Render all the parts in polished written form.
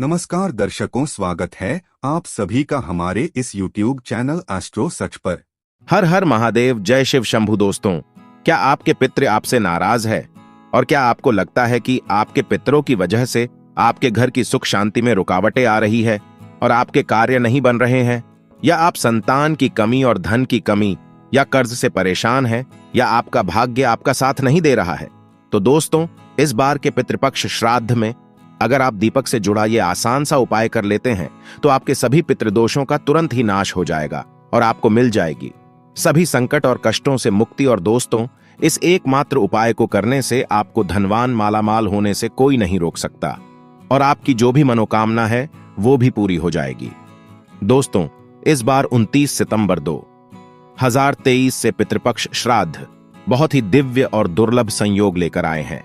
नमस्कार दर्शकों, स्वागत है आप सभी का हमारे इस YouTube चैनल एस्ट्रो सच पर। हर हर महादेव, जय शिव शंभू। दोस्तों, क्या आपके पितृ आपसे नाराज है? और क्या आपको लगता है कि आपके पितरों की वजह से आपके घर की सुख शांति में रुकावटें आ रही है और आपके कार्य नहीं बन रहे हैं? या आप संतान की कमी और धन की कमी या कर्ज से परेशान हैं, या आपका भाग्य आपका साथ नहीं दे रहा है? तो दोस्तों, इस बार के पितृपक्ष श्राद्ध में अगर आप दीपक से जुड़ा ये आसान सा उपाय कर लेते हैं तो आपके सभी पितृदोषों का तुरंत ही नाश हो जाएगा और आपको मिल जाएगी सभी संकट और कष्टों से मुक्ति। और दोस्तों, इस एकमात्र उपाय को करने से आपको धनवान मालामाल होने से कोई नहीं रोक सकता और आपकी जो भी मनोकामना है वो भी पूरी हो जाएगी। दोस्तों, इस बार 29 सितंबर 2023 से पितृपक्ष श्राद्ध बहुत ही दिव्य और दुर्लभ संयोग लेकर आए हैं।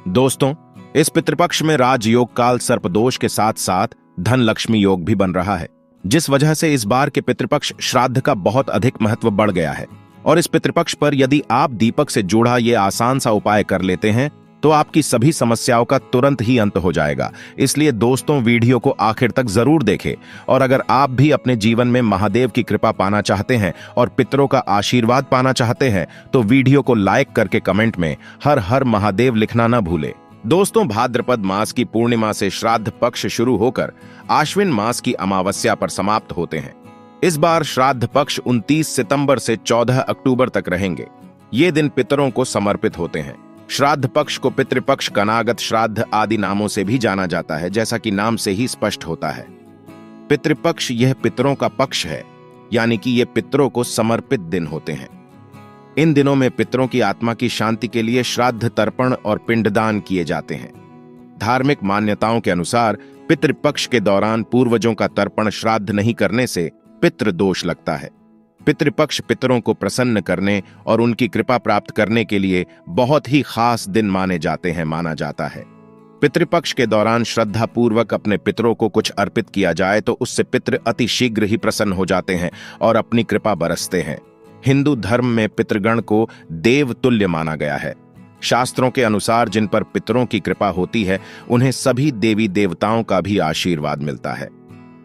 दोस्तों, इस पितृपक्ष में राजयोग काल सर्पदोष के साथ साथ धन लक्ष्मी योग भी बन रहा है, जिस वजह से इस बार के पितृपक्ष श्राद्ध का बहुत अधिक महत्व बढ़ गया है। और इस पितृपक्ष पर यदि आप दीपक से जुड़ा ये आसान सा उपाय कर लेते हैं तो आपकी सभी समस्याओं का तुरंत ही अंत हो जाएगा। इसलिए दोस्तों, वीडियो को आखिर तक जरूर देखें। और अगर आप भी अपने जीवन में महादेव की कृपा पाना चाहते हैं और पितरों का आशीर्वाद पाना चाहते हैं तो वीडियो को लाइक करके कमेंट में हर हर महादेव लिखना न भूलें। दोस्तों, भाद्रपद मास की पूर्णिमा से श्राद्ध पक्ष शुरू होकर आश्विन मास की अमावस्या पर समाप्त होते हैं। इस बार श्राद्ध पक्ष 29 सितंबर से 14 अक्टूबर तक रहेंगे। ये दिन पितरों को समर्पित होते हैं। श्राद्ध पक्ष को पितृपक्ष, कनागत श्राद्ध आदि नामों से भी जाना जाता है, जैसा कि नाम से ही स्पष्ट होता है। पितृपक्ष यह पितरों का पक्ष है, यानी कि ये पितरों को समर्पित दिन होते हैं। इन दिनों में पितरों की आत्मा की शांति के लिए श्राद्ध, तर्पण और पिंडदान किए जाते हैं। धार्मिक मान्यताओं के अनुसार पितृपक्ष के दौरान पूर्वजों का तर्पण श्राद्ध नहीं करने से पितृदोष लगता है। पितृपक्ष पितरों को प्रसन्न करने और उनकी कृपा प्राप्त करने के लिए बहुत ही खास दिन माना जाता है। पितृपक्ष के दौरान श्रद्धा पूर्वक अपने पितरों को कुछ अर्पित किया जाए तो उससे पितृ अति शीघ्र ही प्रसन्न हो जाते हैं और अपनी कृपा बरसते हैं। हिंदू धर्म में पितृगण को देव तुल्य माना गया है। शास्त्रों के अनुसार जिन पर पितरों की कृपा होती है उन्हें सभी देवी देवताओं का भी आशीर्वाद मिलता है।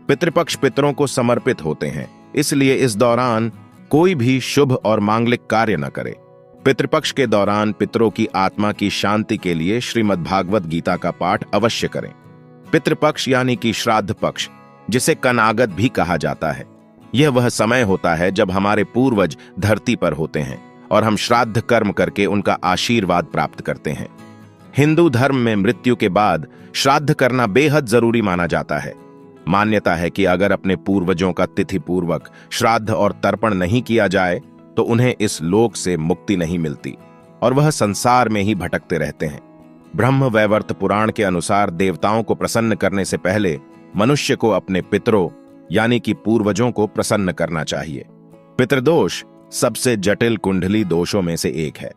पितृपक्ष पितरों को समर्पित होते हैं, इसलिए इस दौरान कोई भी शुभ और मांगलिक कार्य न करे। पितृपक्ष के दौरान पितरों की आत्मा की शांति के लिए श्रीमद् भागवत गीता का पाठ अवश्य करें। पितृपक्ष यानी कि श्राद्ध पक्ष, जिसे कनागत भी कहा जाता है, यह वह समय होता है जब हमारे पूर्वज धरती पर होते हैं और हम श्राद्ध कर्म करके उनका आशीर्वाद प्राप्त करते हैं। हिंदू धर्म में मृत्यु के बाद श्राद्ध करना बेहद जरूरी माना जाता है। मान्यता है कि अगर अपने पूर्वजों का तिथि पूर्वक श्राद्ध और तर्पण नहीं किया जाए तो उन्हें इस लोक से मुक्ति नहीं मिलती और वह संसार में ही भटकते रहते हैं। ब्रह्म वैवर्त पुराण के अनुसार देवताओं को प्रसन्न करने से पहले मनुष्य को अपने पितरों यानी कि पूर्वजों को प्रसन्न करना चाहिए। पितृदोष सबसे जटिल कुंडली दोषों में से एक है।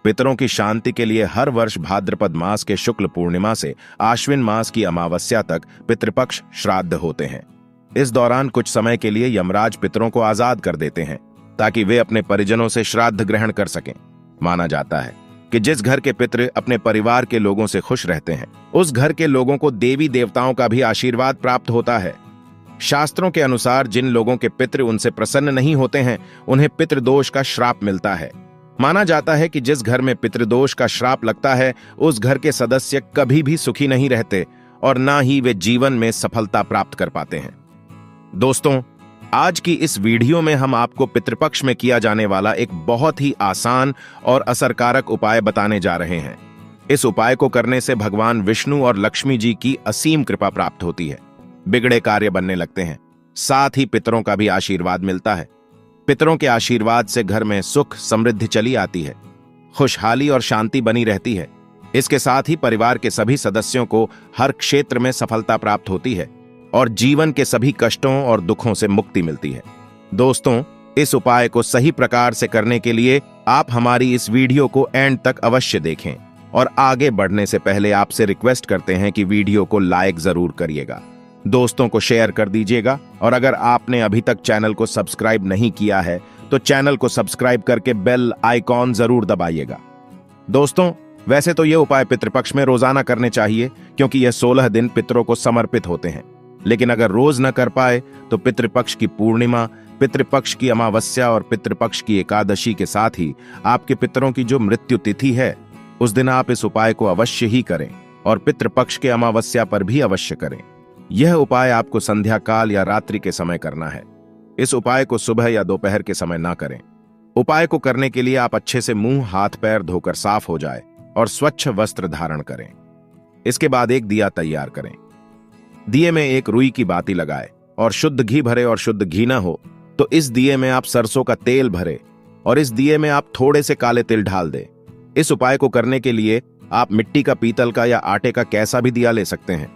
पितरों की शांति के लिए हर वर्ष भाद्रपद मास के शुक्ल पूर्णिमा से आश्विन मास की अमावस्या तक पितृपक्ष श्राद्ध होते हैं। इस दौरान कुछ समय के लिए यमराज पितरों को आजाद कर देते हैं ताकि वे अपने परिजनों से श्राद्ध ग्रहण कर सकें। माना जाता है कि जिस घर के पितृ अपने परिवार के लोगों से खुश रहते हैं उस घर के लोगों को देवी देवताओं का भी आशीर्वाद प्राप्त होता है। शास्त्रों के अनुसार जिन लोगों के पितृ उनसे प्रसन्न नहीं होते हैं उन्हें पितृदोष का श्राप मिलता है। माना जाता है कि जिस घर में पितृदोष का श्राप लगता है उस घर के सदस्य कभी भी सुखी नहीं रहते और ना ही वे जीवन में सफलता प्राप्त कर पाते हैं। दोस्तों, आज की इस वीडियो में हम आपको पितृपक्ष में किया जाने वाला एक बहुत ही आसान और असरकारक उपाय बताने जा रहे हैं। इस उपाय को करने से भगवान विष्णु और लक्ष्मी जी की असीम कृपा प्राप्त होती है, बिगड़े कार्य बनने लगते हैं, साथ ही पितरों का भी आशीर्वाद मिलता है। पितरों के आशीर्वाद से घर में सुख समृद्धि चली आती है, खुशहाली और शांति बनी रहती है। इसके साथ ही परिवार के सभी सदस्यों को हर क्षेत्र में सफलता प्राप्त होती है और जीवन के सभी कष्टों और दुखों से मुक्ति मिलती है। दोस्तों, इस उपाय को सही प्रकार से करने के लिए आप हमारी इस वीडियो को एंड तक अवश्य देखें और आगे बढ़ने से पहले आपसे रिक्वेस्ट करते हैं कि वीडियो को लाइक जरूर करिएगा, दोस्तों को शेयर कर दीजिएगा और अगर आपने अभी तक चैनल को सब्सक्राइब नहीं किया है तो चैनल को सब्सक्राइब करके बेल आइकॉन जरूर दबाइएगा। दोस्तों, वैसे तो ये उपाय पितृपक्ष में रोजाना करने चाहिए, क्योंकि यह 16 दिन पितरों को समर्पित होते हैं। लेकिन अगर रोज न कर पाए तो पितृपक्ष की पूर्णिमा, पितृपक्ष की अमावस्या और पितृपक्ष की एकादशी के साथ ही आपके पितरों की जो मृत्यु तिथि है, उस दिन आप इस उपाय को अवश्य ही करें और पितृपक्ष के अमावस्या पर भी अवश्य करें। यह उपाय आपको संध्या काल या रात्रि के समय करना है। इस उपाय को सुबह या दोपहर के समय ना करें। उपाय को करने के लिए आप अच्छे से मुंह हाथ पैर धोकर साफ हो जाए और स्वच्छ वस्त्र धारण करें। इसके बाद एक दिया तैयार करें। दिए में एक रुई की बाती लगाए और शुद्ध घी भरे, और शुद्ध घी ना हो तो इस दिए में आप सरसों का तेल भरे और इस दिए में आप थोड़े से काले तिल ढाल दें। इस उपाय को करने के लिए आप मिट्टी का, पीतल का या आटे का कैसा भी दिया ले सकते हैं।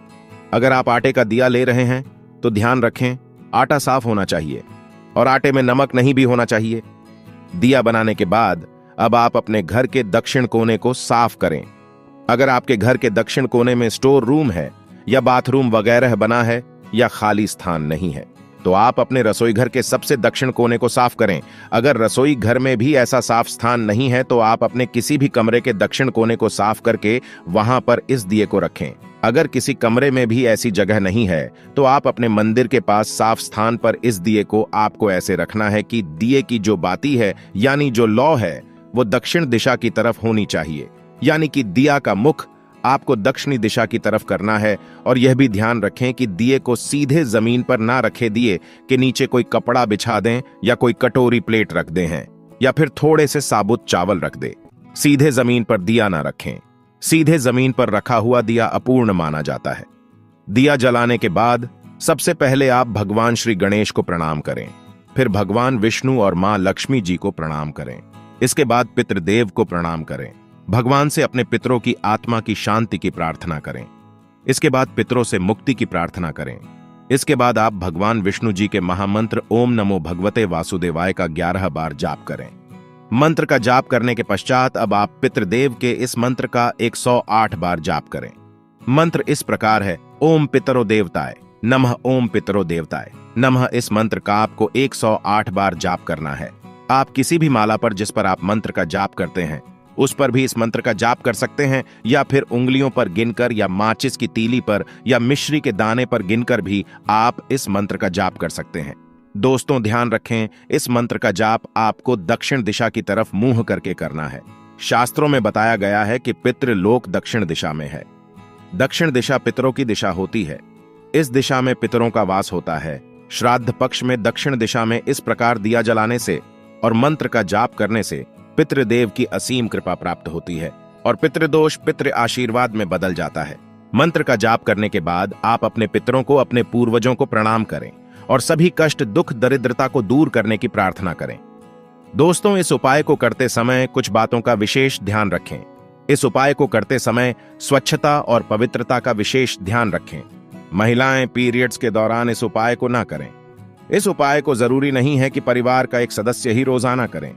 अगर आप आटे का दिया ले रहे हैं तो ध्यान रखें, आटा साफ होना चाहिए और आटे में नमक नहीं भी होना चाहिए। दिया बनाने के बाद अब आप अपने घर के दक्षिण कोने को साफ करें। अगर आपके घर के दक्षिण कोने में स्टोर रूम है या बाथरूम वगैरह बना है या खाली स्थान नहीं है तो आप अपने रसोई घर के सबसे दक्षिण कोने को साफ करें। अगर रसोई घर में भी ऐसा साफ स्थान नहीं है तो आप अपने किसी भी कमरे के दक्षिण कोने को साफ करके वहां पर इस दिए को रखें। अगर किसी कमरे में भी ऐसी जगह नहीं है तो आप अपने मंदिर के पास साफ स्थान पर इस दिए को आपको ऐसे रखना है कि दिए की जो बाती है यानी जो लौ है वो दक्षिण दिशा की तरफ होनी चाहिए, यानी कि दिया का मुख आपको दक्षिणी दिशा की तरफ करना है। और यह भी ध्यान रखें कि दिए को सीधे जमीन पर ना रखे, दिए के नीचे कोई कपड़ा बिछा दें या कोई कटोरी प्लेट रख दें हैं या फिर थोड़े से साबुत चावल रख दे। सीधे जमीन पर दिया ना रखें। सीधे जमीन पर रखा हुआ दिया अपूर्ण माना जाता है। दिया जलाने के बाद सबसे पहले आप भगवान श्री गणेश को प्रणाम करें, फिर भगवान विष्णु और मां लक्ष्मी जी को प्रणाम करें। इसके बाद पितृदेव को प्रणाम करें। भगवान से अपने पितरों की आत्मा की शांति की प्रार्थना करें। इसके बाद पितरों से मुक्ति की प्रार्थना करें। इसके बाद आप भगवान विष्णु जी के महामंत्र ओम नमो भगवते वासुदेवाय का 11 बार जाप करें। मंत्र का जाप करने के पश्चात अब आप पितृदेव के इस मंत्र का 108 बार जाप करें। मंत्र इस प्रकार है, ओम पितरो देवताय नमः, ओम पितरो देवताय नमः। इस मंत्र का आपको 108 बार जाप करना है। आप किसी भी माला पर जिस पर आप मंत्र का जाप करते हैं उस पर भी इस मंत्र का जाप कर सकते हैं, या फिर उंगलियों पर गिनकर या माचिस की तीली पर या मिश्री के दाने पर गिनकर भी आप इस मंत्र का जाप कर सकते हैं। दोस्तों ध्यान रखें, इस मंत्र का जाप आपको दक्षिण दिशा की तरफ मुंह करके करना है। शास्त्रों में बताया गया है कि पितृलोक दक्षिण दिशा में है। दक्षिण दिशा पितरों की दिशा होती है। इस दिशा में पितरों का वास होता है। श्राद्ध पक्ष में दक्षिण दिशा में इस प्रकार दिया जलाने से और मंत्र का जाप करने से पितृदेव की असीम कृपा प्राप्त होती है और पितृदोष पितृ आशीर्वाद में बदल जाता है। मंत्र का जाप करने के बाद आप अपने पितरों को, अपने पूर्वजों को प्रणाम करें और सभी कष्ट, दुख, दरिद्रता को दूर करने की प्रार्थना करें। दोस्तों, इस उपाय को करते समय कुछ बातों का विशेष ध्यान रखें। इस उपाय को करते समय स्वच्छता और पवित्रता का विशेष ध्यान रखें। महिलाएं पीरियड्स के दौरान इस उपाय को ना करें। इस उपाय को जरूरी नहीं है कि परिवार का एक सदस्य ही रोजाना करें।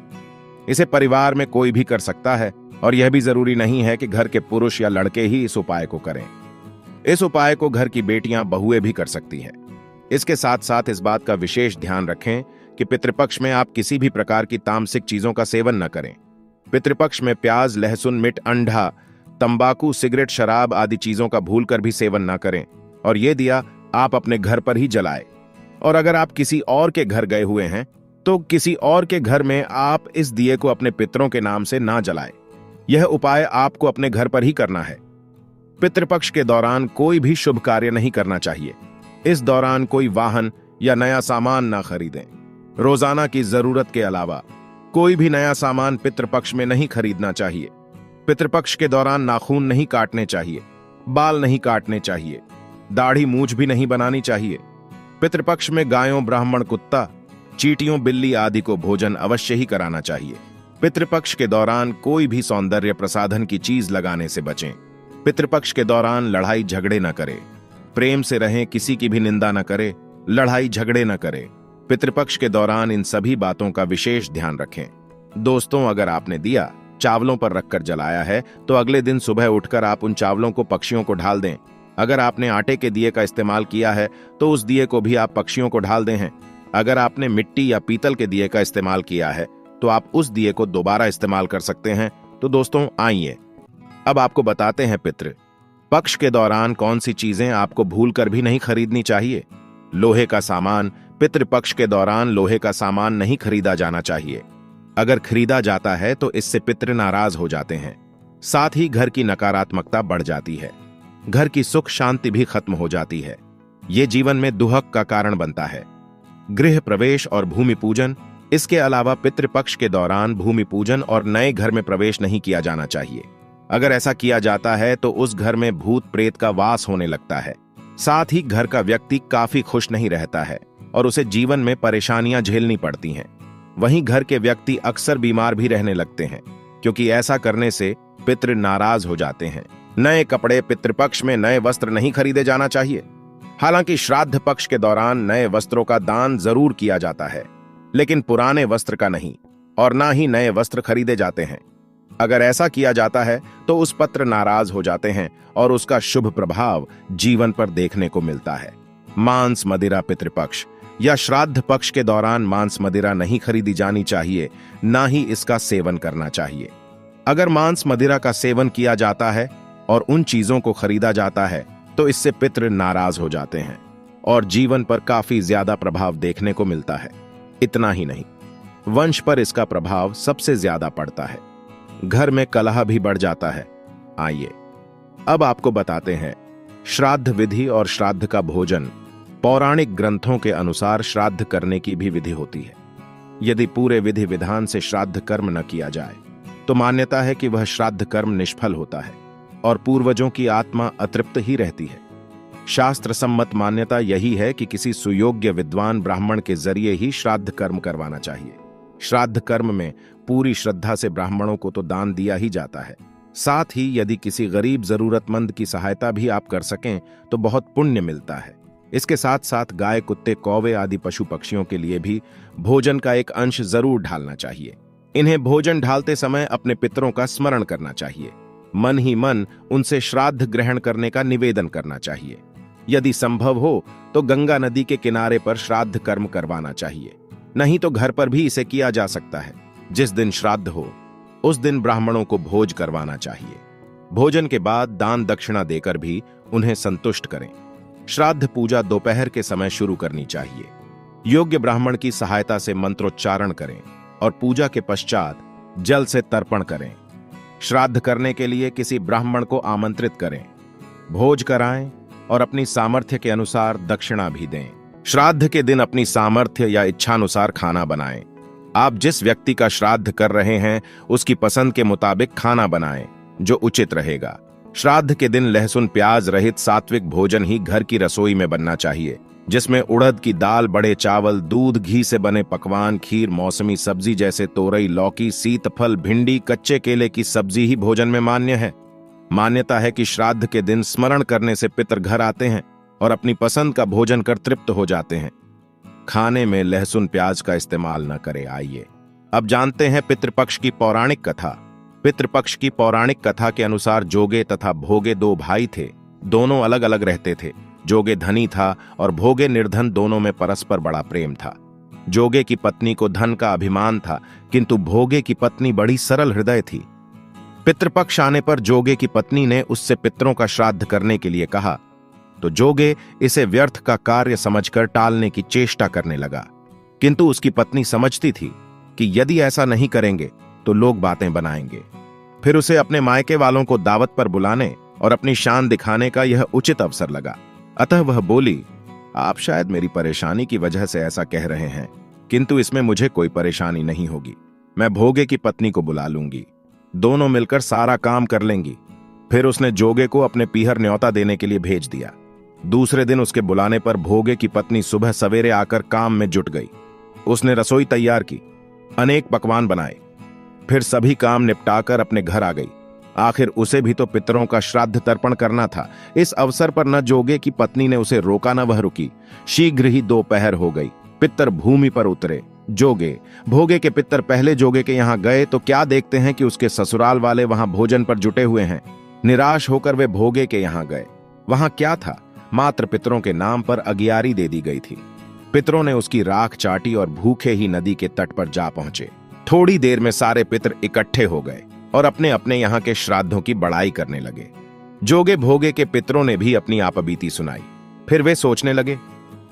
इसे परिवार में कोई भी कर सकता है और यह भी जरूरी नहीं है कि घर के पुरुष या लड़के ही इस उपाय को करें। इस उपाय को घर की बेटियां, बहुएं भी कर सकती हैं। इसके साथ साथ इस बात का विशेष ध्यान रखें कि पितृपक्ष में आप किसी भी प्रकार की तामसिक चीजों का सेवन न करें। पितृपक्ष में प्याज, लहसुन, मिर्च, अंडा, तंबाकू, सिगरेट, शराब आदि चीजों का भूलकर भी सेवन न करें और ये दिया आप अपने घर पर ही जलाएं। और अगर आप किसी और के घर गए हुए हैं तो किसी और के घर में आप इस दिए को अपने पितरों के नाम से ना जलाएं। यह उपाय आपको अपने घर पर ही करना है। पितृपक्ष के दौरान कोई भी शुभ कार्य नहीं करना चाहिए। इस दौरान कोई वाहन या नया सामान ना खरीदें। रोजाना की जरूरत के अलावा कोई भी नया सामान पितृपक्ष में नहीं खरीदना चाहिए। पितृपक्ष के दौरान नाखून नहीं काटने चाहिए, बाल नहीं काटने चाहिए, दाढ़ी मूछ भी नहीं बनानी चाहिए। पितृपक्ष में गायों, ब्राह्मण, कुत्ता, चींटियों, बिल्ली आदि को भोजन अवश्य ही कराना चाहिए। पितृपक्ष के दौरान कोई भी सौंदर्य प्रसाधन की चीज लगाने से बचें। पितृपक्ष के दौरान लड़ाई झगड़े न करें। प्रेम से रहें, किसी की भी निंदा न करें, लड़ाई झगड़े न करें। पितृपक्ष के दौरान इन सभी बातों का विशेष ध्यान रखें। दोस्तों, अगर आपने दिया चावलों पर रखकर जलाया है तो अगले दिन सुबह उठकर आप उन चावलों को पक्षियों को ढाल दें। अगर आपने आटे के दिए का इस्तेमाल किया है तो उस दिए को भी आप पक्षियों को ढाल दें हैं। अगर आपने मिट्टी या पीतल के दिए का इस्तेमाल किया है तो आप उस दिए को दोबारा इस्तेमाल कर सकते हैं। तो दोस्तों, आइए अब आपको बताते हैं पितृ पक्ष के दौरान कौन सी चीजें आपको भूलकर भी नहीं खरीदनी चाहिए। लोहे का सामान। पितृपक्ष के दौरान लोहे का सामान नहीं खरीदा जाना चाहिए। अगर खरीदा जाता है तो इससे पितृ नाराज हो जाते हैं। साथ ही घर की नकारात्मकता बढ़ जाती है। घर की सुख शांति भी खत्म हो जाती है। ये जीवन में दुहक का कारण बनता है। गृह प्रवेश और भूमि पूजन। इसके अलावा पितृपक्ष के दौरान भूमि पूजन और नए घर में प्रवेश नहीं किया जाना चाहिए। अगर ऐसा किया जाता है तो उस घर में भूत प्रेत का वास होने लगता है। साथ ही घर का व्यक्ति काफी खुश नहीं रहता है और उसे जीवन में परेशानियां झेलनी पड़ती हैं। वहीं घर के व्यक्ति अक्सर बीमार भी रहने लगते हैं, क्योंकि ऐसा करने से पितृ नाराज हो जाते हैं। नए कपड़े। पितृपक्ष में नए वस्त्र नहीं खरीदे जाना चाहिए। हालांकि श्राद्ध पक्ष के दौरान नए वस्त्रों का दान जरूर किया जाता है, लेकिन पुराने वस्त्र का नहीं, और ना ही नए वस्त्र खरीदे जाते हैं। अगर ऐसा किया जाता है तो उस पत्र नाराज हो जाते हैं और उसका शुभ प्रभाव जीवन पर देखने को मिलता है। मांस मदिरा। पितृपक्ष या श्राद्ध पक्ष के दौरान मांस मदिरा नहीं खरीदी जानी चाहिए, ना ही इसका सेवन करना चाहिए। अगर मांस मदिरा का सेवन किया जाता है और उन चीजों को खरीदा जाता है तो इससे पितृ नाराज हो जाते हैं और जीवन पर काफी ज्यादा प्रभाव देखने को मिलता है। इतना ही नहीं, वंश पर इसका प्रभाव सबसे ज्यादा पड़ता है। घर में कलह भी बढ़ जाता है। आइए अब आपको बताते हैं श्राद्ध विधि और श्राद्ध का भोजन। पौराणिक ग्रंथों के अनुसार श्राद्ध करने की भी विधि होती है। यदि पूरे विधि विधान से श्राद्ध कर्म न किया जाए तो मान्यता है कि वह श्राद्ध कर्म निष्फल होता है और पूर्वजों की आत्मा अतृप्त ही रहती है। शास्त्र सम्मत मान्यता यही है कि किसी सुयोग्य विद्वान ब्राह्मण के जरिए ही श्राद्ध कर्म करवाना चाहिए। श्राद्ध कर्म में पूरी श्रद्धा से ब्राह्मणों को तो दान दिया ही जाता है। साथ ही यदि किसी गरीब जरूरतमंद की सहायता भी आप कर सकें तो बहुत पुण्य मिलता है। इसके साथ साथ गाय, कुत्ते, कौवे आदि पशु पक्षियों के लिए भी भोजन का एक अंश जरूर ढालना चाहिए। इन्हें भोजन ढालते समय अपने पितरों का स्मरण करना चाहिए। मन ही मन उनसे श्राद्ध ग्रहण करने का निवेदन करना चाहिए। यदि संभव हो तो गंगा नदी के किनारे पर श्राद्ध कर्म करवाना चाहिए, नहीं तो घर पर भी इसे किया जा सकता है। जिस दिन श्राद्ध हो उस दिन ब्राह्मणों को भोज करवाना चाहिए। भोजन के बाद दान दक्षिणा देकर भी उन्हें संतुष्ट करें। श्राद्ध पूजा दोपहर के समय शुरू करनी चाहिए। योग्य ब्राह्मण की सहायता से मंत्रोच्चारण करें और पूजा के पश्चात जल से तर्पण करें। श्राद्ध करने के लिए किसी ब्राह्मण को आमंत्रित करें, भोज कराएं और अपनी सामर्थ्य के अनुसार दक्षिणा भी दें। श्राद्ध के दिन अपनी सामर्थ्य या इच्छानुसार खाना बनाएं। आप जिस व्यक्ति का श्राद्ध कर रहे हैं उसकी पसंद के मुताबिक खाना बनाएं जो उचित रहेगा। श्राद्ध के दिन लहसुन प्याज रहित सात्विक भोजन ही घर की रसोई में बनना चाहिए, जिसमें उड़द की दाल, बड़े चावल, दूध, घी से बने पकवान, खीर, मौसमी सब्जी जैसे तोरई, लौकी, सीतफल, भिंडी, कच्चे केले की सब्जी ही भोजन में मान्य है। मान्यता है कि श्राद्ध के दिन स्मरण करने से पितर घर आते हैं और अपनी पसंद का भोजन कर तृप्त हो जाते हैं। खाने में लहसुन प्याज का इस्तेमाल न करें। आइए अब जानते हैं पितृपक्ष की पौराणिक कथा। पितृपक्ष की पौराणिक कथा के अनुसार जोगे तथा भोगे दो भाई थे। दोनों अलग अलग रहते थे। जोगे धनी था और भोगे निर्धन। दोनों में परस्पर बड़ा प्रेम था। जोगे की पत्नी को धन का अभिमान था, किंतु भोगे की पत्नी बड़ी सरल हृदय थी। पितृपक्ष आने पर जोगे की पत्नी ने उससे पितरों का श्राद्ध करने के लिए कहा, तो जोगे इसे व्यर्थ का कार्य समझकर टालने की चेष्टा करने लगा। किंतु उसकी पत्नी समझती थी कि यदि ऐसा नहीं करेंगे तो लोग बातें बनाएंगे। फिर उसे अपने मायके वालों को दावत पर बुलाने और अपनी शान दिखाने का यह उचित अवसर लगा। अतः वह बोली, आप शायद मेरी परेशानी की वजह से ऐसा कह रहे हैं, किंतु इसमें मुझे कोई परेशानी नहीं होगी। मैं भोगे की पत्नी को बुला लूंगी, दोनों मिलकर सारा काम कर लेंगी। फिर उसने जोगे को अपने पीहर न्योता देने के लिए भेज दिया। दूसरे दिन उसके बुलाने पर भोगे की पत्नी सुबह सवेरे आकर काम में जुट गई। उसने रसोई तैयार की, अनेक पकवान बनाए, फिर सभी काम निपटाकर अपने घर आ गई। आखिर उसे भी तो पितरों का श्राद्ध तर्पण करना था। इस अवसर पर न जोगे की पत्नी ने उसे रोका न वह रुकी। शीघ्र ही दोपहर हो गई। पितर भूमि पर उतरे। भोगे के पितर पहले जोगे के यहां गए तो क्या देखते हैं कि उसके ससुराल वाले वहां भोजन पर जुटे हुए हैं। निराश होकर वे भोगे के यहां गए। वहां क्या था? मात्र पितरों के नाम पर अगियारी दे दी गई थी। पितरों ने उसकी राख चाटी और भूखे ही नदी के तट पर जा पहुंचे। थोड़ी देर में सारे पितर इकट्ठे हो गए। और अपने अपने यहाँ के श्राद्धों की बड़ाई करने लगे। जोगे भोगे के पितरों ने भी अपनी आपबीती सुनाई। फिर वे सोचने लगे,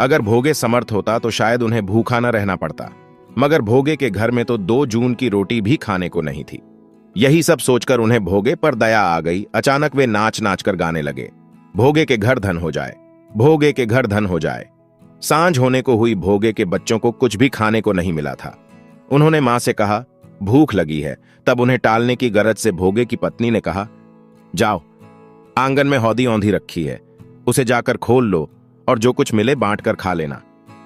अगर भोगे समर्थ होता तो शायद उन्हें भूखा न रहना पड़ता, मगर भोगे के घर में तो 2 जून की रोटी भी खाने को नहीं थी। यही सब सोचकर उन्हें भोगे पर दया आ गई। अचानक वे नाच नाच कर गाने लगे, भोगे के घर धन हो जाए, भोगे के घर धन हो जाए। सांझ होने को हुई। भोगे के बच्चों को कुछ भी खाने को नहीं मिला था। उन्होंने मां से कहा, भूख लगी है। तब उन्हें टालने की गरज से भोगे की पत्नी ने कहा, जाओ, आंगन में हौदी औंधी रखी है, उसे जाकर खोल लो और जो कुछ मिले बांट कर खा लेना।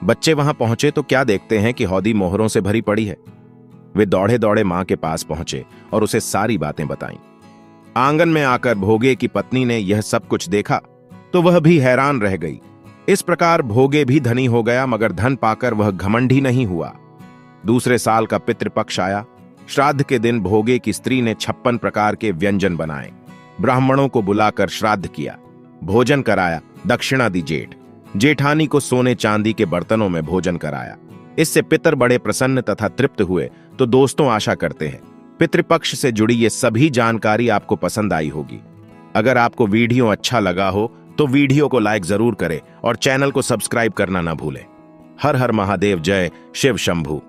बच्चे वहां पहुंचे तो क्या देखते हैं कि हौदी मोहरों से भरी पड़ी है। वे दौड़े दौड़े मां के पास पहुंचे और उसे सारी बातें बताईं। आंगन में आकर भोगे की पत्नी ने यह सब कुछ देखा तो वह भी हैरान रह गई। इस प्रकार भोगे भी धनी हो गया, मगर धन पाकर वह घमंडी नहीं हुआ। दूसरे साल का पितृपक्ष आया। श्राद्ध के दिन भोगे की स्त्री ने 56 प्रकार के व्यंजन बनाए, ब्राह्मणों को बुलाकर श्राद्ध किया, भोजन कराया, दक्षिणा दी। जेठानी को सोने चांदी के बर्तनों में भोजन कराया। इससे पितर बड़े प्रसन्न तथा तृप्त हुए। तो दोस्तों, आशा करते हैं पितृपक्ष से जुड़ी ये सभी जानकारी आपको पसंद आई होगी। अगर आपको वीडियो अच्छा लगा हो तो वीडियो को लाइक जरूर करें और चैनल को सब्सक्राइब करना ना भूलें। हर हर महादेव, जय शिव शंभू।